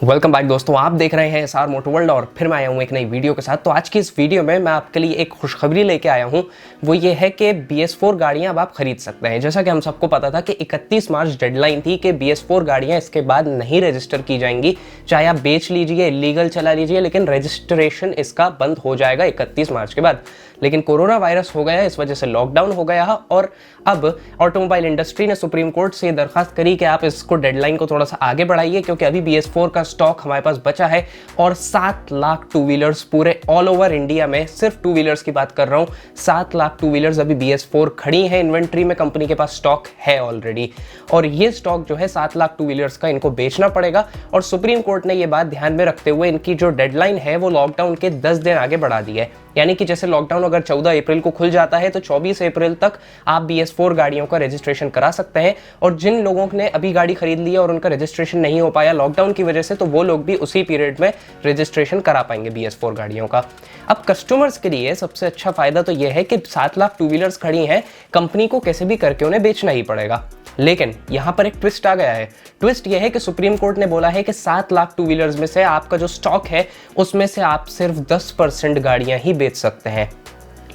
Welcome back दोस्तों, आप देख रहे हैं एसआर मोटोवर्ल्ड और फिर मैं आया हूँ एक नई वीडियो के साथ। तो आज की इस वीडियो में मैं आपके लिए एक खुशखबरी लेके आया हूँ। वो ये है कि BS4 गाड़ियाँ अब आप खरीद सकते हैं। जैसा कि हम सबको पता था कि 31 मार्च डेडलाइन थी कि BS4 गाड़ियाँ इसके बाद नहीं रजिस्टर की जाएंगी। चाहे आप बेच लीजिए, इलीगल चला लीजिए, लेकिन रजिस्ट्रेशन इसका बंद हो जाएगा 31 मार्च के बाद। लेकिन कोरोना वायरस हो गया, इस वजह से लॉकडाउन हो गया और अब ऑटोमोबाइल इंडस्ट्री ने सुप्रीम कोर्ट से दरखास्त करी कि आप इसको डेडलाइन को थोड़ा सा आगे बढ़ाइए, क्योंकि अभी BS4 का स्टॉक हमारे पास बचा है और 7 लाख टू व्हीलर्स पूरे ऑल ओवर इंडिया में, सिर्फ टू व्हीलर्स की बात कर रहा हूं, 7 लाख टू व्हीलर्स अभी BS4 खड़ी है इन्वेंट्री में, कंपनी के पास स्टॉक है ऑलरेडी। और ये स्टॉक जो है 7 लाख टू व्हीलर्स का इनको बेचना पड़ेगा। और सुप्रीम कोर्ट ने ये बात ध्यान में रखते हुए इनकी जो डेडलाइन है वो लॉकडाउन के 10 दिन आगे बढ़ा दी है। यानी कि जैसे लॉकडाउन अगर 14 अप्रैल को खुल जाता है तो 24 अप्रैल तक आप BS4 गाड़ियों का रजिस्ट्रेशन करा सकते हैं। और जिन लोगों ने अभी गाड़ी खरीद ली है और उनका रजिस्ट्रेशन नहीं हो पाया लॉकडाउन की वजह से, तो वो लोग भी उसी पीरियड में रजिस्ट्रेशन करा पाएंगे BS4 गाड़ियों का। अब कस्टमर्स के लिए सबसे अच्छा फायदा तो यह है कि 7 लाख टू व्हीलर्स खड़ी हैं, कंपनी को कैसे भी करके उन्हें बेचना ही पड़ेगा। लेकिन यहां पर एक ट्विस्ट आ गया है। ट्विस्ट यह है कि सुप्रीम कोर्ट ने बोला है कि 7 लाख टू व्हीलर्स में से आपका जो स्टॉक है उसमें से आप सिर्फ 10% गाड़ियां ही बेच सकते हैं।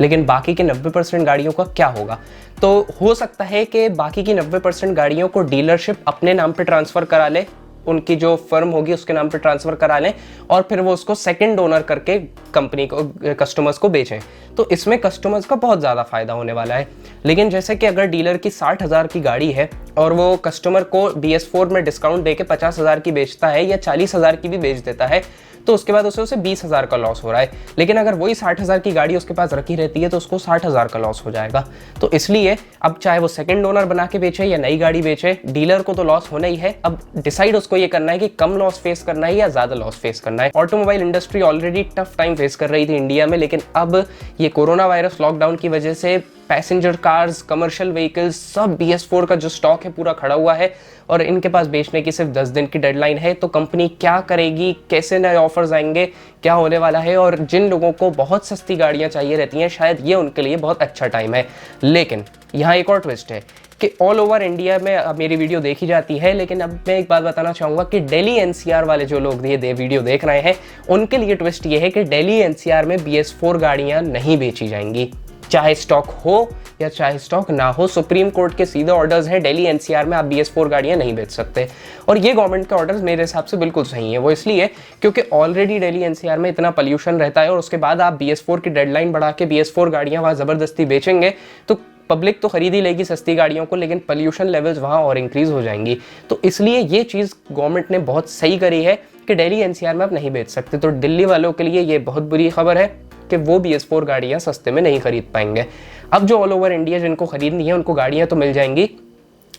लेकिन बाकी की 90% गाड़ियों का क्या होगा? तो हो सकता है कि बाकी की 90% गाड़ियों को डीलरशिप अपने नाम पे ट्रांसफर करा ले, उनकी जो फर्म होगी उसके नाम पे ट्रांसफर करा लें और फिर वो उसको सेकंड ओनर करके कंपनी को, कस्टमर्स को बेचें। तो इसमें कस्टमर्स का बहुत ज़्यादा फायदा होने वाला है। लेकिन जैसे कि अगर डीलर की 60,000 की गाड़ी है और वो कस्टमर को BS4 में डिस्काउंट देके 50,000 की बेचता है या 40,000 की भी बेच देता है, तो उसके बाद उसे 20,000 का लॉस हो रहा है। लेकिन अगर वही 60,000 की गाड़ी उसके पास रखी रहती है तो उसको 60,000 का लॉस हो जाएगा। तो इसलिए अब चाहे वो सेकंड ओनर बना के बेचे या नई गाड़ी बेचे, डीलर को तो लॉस होना ही है। अब डिसाइड उसको ये करना है कि कम लॉस फेस करना है या ज्यादा लॉस फेस करना है। Automobile industry already tough time face कर रही थी इंडिया में, लेकिन अब ये कोरोना वायरस लॉकडाउन की वजह से पैसेंजर कार्स, कमर्शियल व्हीकल्स, सब BS4 का जो स्टॉक है पूरा खड़ा हुआ है और इनके पास बेचने की सिर्फ 10 दिन की डेडलाइन है। तो कंपनी क्या करेगी, कैसे नए ऑफर्स आएंगे, क्या होने वाला है? और जिन लोगों को बहुत सस्ती गाड़ियां चाहिए रहती हैं, शायद ये उनके लिए बहुत अच्छा टाइम है। लेकिन यहाँ एक और ट्विस्ट है कि ऑल ओवर इंडिया में अब मेरी वीडियो देखी जाती है, लेकिन अब मैं एक बात बताना चाहूँगा कि दिल्ली NCR वाले जो लोग ये वीडियो देख रहे हैं, उनके लिए ट्विस्ट ये है कि दिल्ली NCR में BS4 गाड़ियाँ नहीं बेची जाएंगी, चाहे स्टॉक हो या चाहे स्टॉक ना हो। सुप्रीम कोर्ट के सीधे ऑर्डर्स हैं, दिल्ली NCR में आप BS4 गाड़ियां नहीं बेच सकते। और ये गवर्नमेंट के ऑर्डर्स मेरे हिसाब से बिल्कुल सही है। वो इसलिए क्योंकि ऑलरेडी दिल्ली NCR में इतना पोल्यूशन रहता है और उसके बाद आप BS4 की डेडलाइन बढ़ा के BS4 गाड़ियां वहाँ ज़बरदस्ती बेचेंगे तो पब्लिक तो खरीद ही लेगी सस्ती गाड़ियों को, लेकिन पोल्यूशन लेवल्स वहाँ और इंक्रीज हो जाएंगी। तो इसलिए ये चीज़ गवर्नमेंट ने बहुत सही करी है कि दिल्ली NCR में आप नहीं बेच सकते। तो दिल्ली वालों के लिए ये बहुत बुरी खबर है कि वो BS4 गाड़ियाँ सस्ते में नहीं खरीद पाएंगे। अब जो ऑल ओवर इंडिया जिनको खरीदनी है उनको गाड़ियाँ तो मिल जाएंगी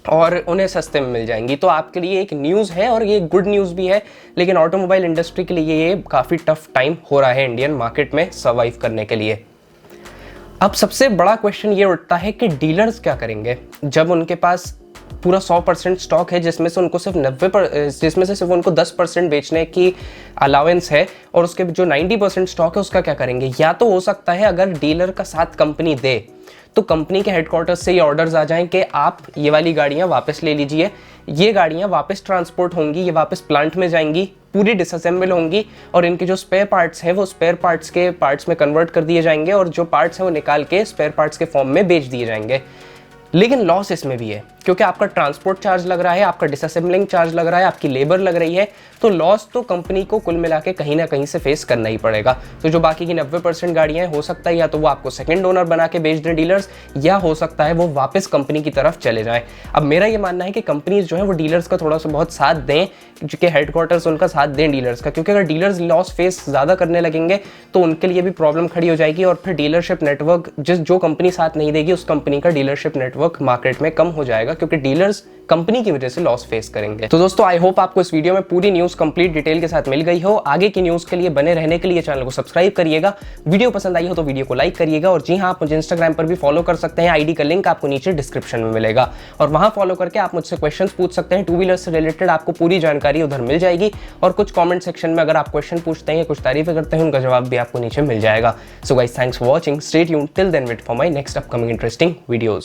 और उन्हें सस्ते में मिल जाएंगी। तो आपके लिए एक न्यूज़ है और ये गुड न्यूज़ भी है। लेकिन ऑटोमोबाइल इंडस्ट्री के लिए ये काफ़ी टफ टाइम हो रहा है इंडियन मार्केट में सर्वाइव करने के लिए। अब सबसे बड़ा क्वेश्चन ये उठता है कि डीलर्स क्या करेंगे जब उनके पास पूरा 100% स्टॉक है, जिसमें से उनको सिर्फ उनको 10% बेचने की अलाउंस है और उसके जो 90% स्टॉक है उसका क्या करेंगे? या तो हो सकता है अगर डीलर का साथ कंपनी दे तो कंपनी के हेडक्वार्टर से ये ऑर्डर्स आ जाएं कि आप ये वाली गाड़ियाँ वापस ले लीजिए, ये गाड़ियाँ वापस ट्रांसपोर्ट होंगी, ये वापस प्लांट में जाएंगी, पूरी डिसअसेंबल होंगी और इनके जो स्पेयर पार्ट्स हैं वो स्पेयर पार्ट्स के पार्ट्स में कन्वर्ट कर दिए जाएंगे और जो पार्ट्स हैं वो निकाल के स्पेयर पार्ट्स के फॉर्म में बेच दिए जाएंगे। लेकिन लॉस इसमें भी है क्योंकि आपका ट्रांसपोर्ट चार्ज लग रहा है, आपका डिसअसेंबलिंग चार्ज लग रहा है, आपकी लेबर लग रही है। तो लॉस तो कंपनी को कुल मिला के कहीं ना कहीं से फेस करना ही पड़ेगा। तो जो बाकी की 90% गाड़ियां हो सकता है या तो वो आपको सेकंड ओनर बना के बेच दें डीलर्स, या हो सकता है वो वापस कंपनी की तरफ चले जाएं। अब मेरा ये मानना है कि कंपनीज जो है वो डीलर्स का थोड़ा सा बहुत साथ दें, क्योंकि हेडक्वार्टर्स उनका साथ दें डीलर्स का, क्योंकि अगर डीलर्स लॉस फेस ज़्यादा करने लगेंगे तो उनके लिए भी प्रॉब्लम खड़ी हो जाएगी और फिर डीलरशिप नेटवर्क, जो कंपनी साथ नहीं देगी उस कंपनी का डीलरशिप नेटवर्क मार्केट में कम हो जाएगा, क्योंकि डीलर्स कंपनी की वजह से लॉस फेस करेंगे। तो दोस्तों आई होप आपको इस वीडियो में पूरी न्यूज़ कंप्लीट डिटेल के साथ मिल गई हो। आगे की न्यूज़ के लिए बने रहने के लिए चैनल को सब्सक्राइब करिएगा। वीडियो पसंद आई हो तो वीडियो को लाइक करिएगा और जी हाँ, आप मुझे इंस्टाग्राम पर भी फॉलो कर सकते हैं। आईडी का लिंक आपको नीचे डिस्क्रिप्शन में मिलेगा और वहां फॉलो करके आप मुझसे क्वेश्चंस पूछ सकते हैं। टू व्हीलर से रिलेटेड आपको पूरी जानकारी उधर मिल जाएगी और कुछ कॉमेंट सेक्शन में अगर आप क्वेश्चन पूछते हैं या कुछ तारीफें करते हैं उनका जवाब भी आपको नीचे मिल जाएगा। So guys, thanks for watching, stay tuned, till then wait for my next upcoming interesting videos.